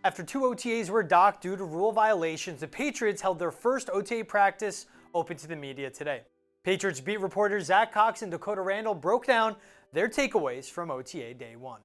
After two OTAs were docked due to rule violations, the Patriots held their first OTA practice open to the media today. Patriots beat reporters Zach Cox and Dakota Randall broke down their takeaways from OTA Day 1.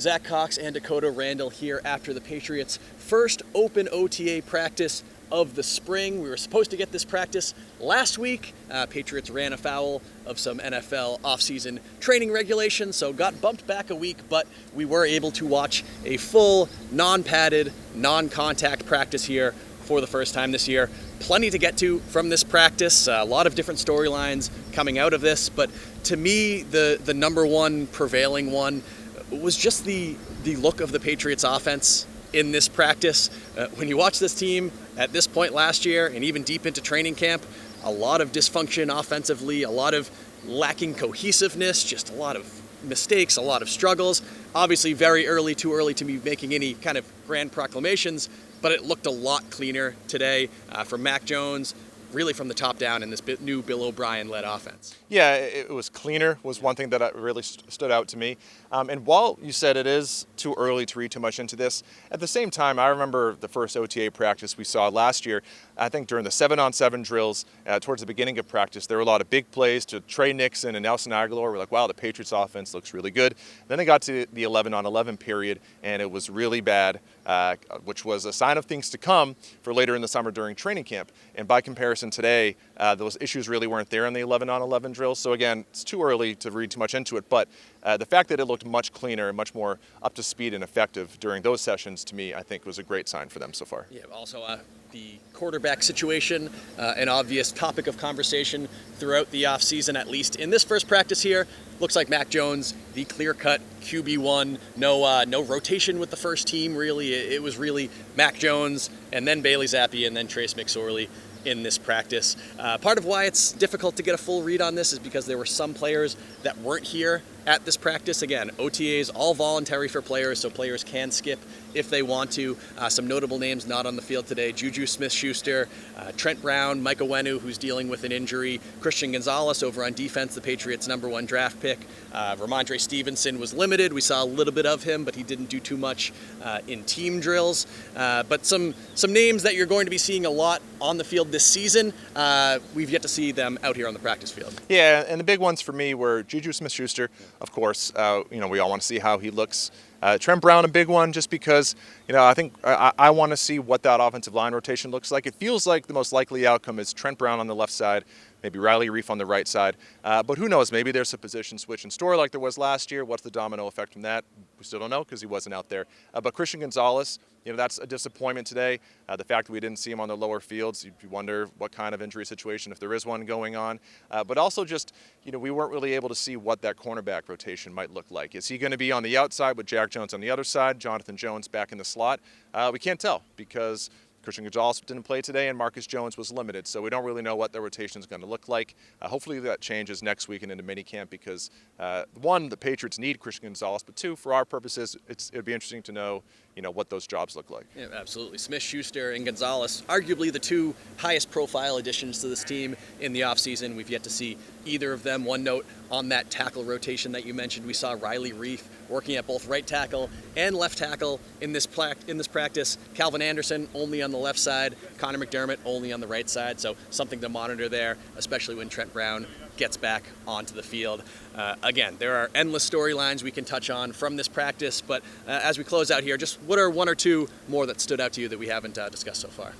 Zach Cox and Dakota Randall here after the Patriots' first open OTA practice of the spring. We were supposed to get this practice last week. Patriots ran afoul of some NFL offseason training regulations, so got bumped back a week, but we were able to watch a full, non-padded, non-contact practice here for the first time this year. Plenty to get to from this practice, a lot of different storylines coming out of this, but to me, the number one prevailing one was just the look of the Patriots offense in this practice. When you watch this team at this point last year and even deep into training camp, a lot of dysfunction offensively, a lot of lacking cohesiveness, just a lot of mistakes, a lot of struggles. Obviously very early, too early to be making any kind of grand proclamations, but it looked a lot cleaner today from Mac Jones, really from the top down in this new Bill O'Brien-led offense. Yeah, it was cleaner, was one thing that really stood out to me. And while you said it is too early to read too much into this, at the same time, I remember the first OTA practice we saw last year. I think during the 7-on-7 drills, towards the beginning of practice, there were a lot of big plays to Trey Nixon and Nelson Aguilar. We're like, wow, the Patriots offense looks really good. Then they got to the 11-on-11 period, and it was really bad, which was a sign of things to come for later in the summer during training camp. And by comparison today, those issues really weren't there in the 11-on-11 drills. So again, it's too early to read too much into it, but the fact that it looked much cleaner and much more up to speed and effective during those sessions, to me, I think was a great sign for them so far. Yeah, also the quarterback situation, an obvious topic of conversation throughout the offseason, at least in this first practice here. Looks like Mac Jones, the clear-cut QB1, no rotation with the first team, really. It was really Mac Jones and then Bailey Zappi and then Trace McSorley in this practice. Part of why it's difficult to get a full read on this is because there were some players that weren't here at this practice. Again, OTAs, all voluntary for players, so players can skip if they want to. Some notable names not on the field today: Juju Smith-Schuster, Trent Brown, Micah Wenu, who's dealing with an injury, Christian Gonzalez over on defense, the Patriots' #1 draft pick. Ramondre Stevenson was limited. We saw a little bit of him, but he didn't do too much in team drills. But some names that you're going to be seeing a lot on the field this season, we've yet to see them out here on the practice field. Yeah, and the big ones for me were Juju Smith-Schuster, of course. We all want to see how he looks. Trent Brown, a big one, just because, I think I want to see what that offensive line rotation looks like. It feels like the most likely outcome is Trent Brown on the left side, maybe Riley Reif on the right side. But who knows? Maybe there's a position switch in store like there was last year. What's the domino effect from that? We still don't know because he wasn't out there. But Christian Gonzalez, that's a disappointment today. The fact that we didn't see him on the lower fields, you wonder what kind of injury situation, if there is one going on. But also just, we weren't really able to see what that cornerback rotation might look like. Is he going to be on the outside with Jack Jones on the other side, Jonathan Jones back in the slot? We can't tell because Christian Gonzalez didn't play today and Marcus Jones was limited, so we don't really know what the rotation is going to look like. Hopefully that changes next week and into minicamp because, one, the Patriots need Christian Gonzalez, but two, for our purposes, it'd be interesting to know, what those jobs look like. Yeah, absolutely. Smith-Schuster and Gonzalez, arguably the two highest profile additions to this team in the offseason. We've yet to see either of them. One note on that tackle rotation that you mentioned, we saw Riley Reif working at both right tackle and left tackle in this practice. Calvin Anderson only on the left side, Connor McDermott only on the right side, so something to monitor there, especially when Trent Brown gets back onto the field. Again, there are endless storylines we can touch on from this practice, but as we close out here, just what are one or two more that stood out to you that we haven't discussed so far?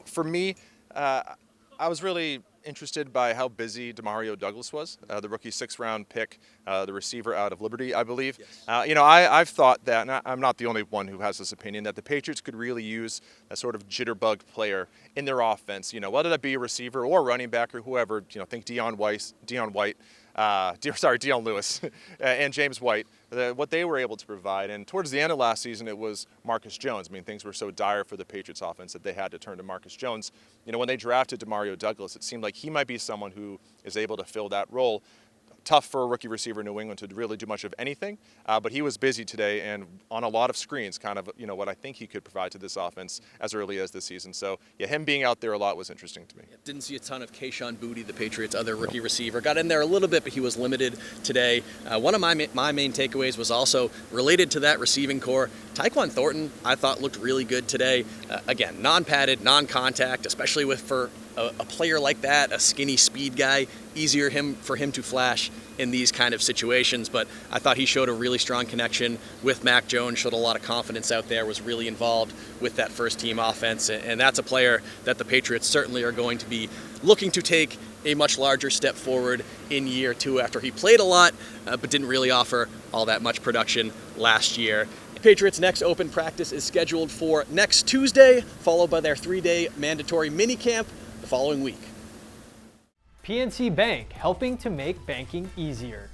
For me, I was really interested by how busy Demario Douglas was, the rookie 6th-round pick, the receiver out of Liberty, I believe. Yes. I've thought that, and I'm not the only one who has this opinion, that the Patriots could really use a sort of jitterbug player in their offense, whether that be a receiver or running back or whoever, think Dion Lewis and James White, what they were able to provide. And towards the end of last season, it was Marcus Jones. Things were so dire for the Patriots offense that they had to turn to Marcus Jones. When they drafted Demario Douglas, it seemed like he might be someone who is able to fill that role. tough for a rookie receiver in New England to really do much of anything, but he was busy today and on a lot of screens, kind of, you know, what I think he could provide to this offense as early as this season. So yeah, him being out there a lot was interesting to me. Didn't see a ton of Kayshon Boutte, the Patriots' other rookie receiver. Got in there a little bit, but he was limited today. One of my main takeaways was also related to that receiving core. Tyquan Thornton, I thought, looked really good today. Again, non-padded, non-contact, especially for a player like that, a skinny speed guy, easier for him to flash in these kind of situations. But I thought he showed a really strong connection with Mac Jones, showed a lot of confidence out there, was really involved with that first team offense. And that's a player that the Patriots certainly are going to be looking to take a much larger step forward in year 2 after he played a lot, but didn't really offer all that much production last year. Patriots' next open practice is scheduled for next Tuesday, followed by their 3-day mandatory minicamp the following week. PNC Bank, helping to make banking easier.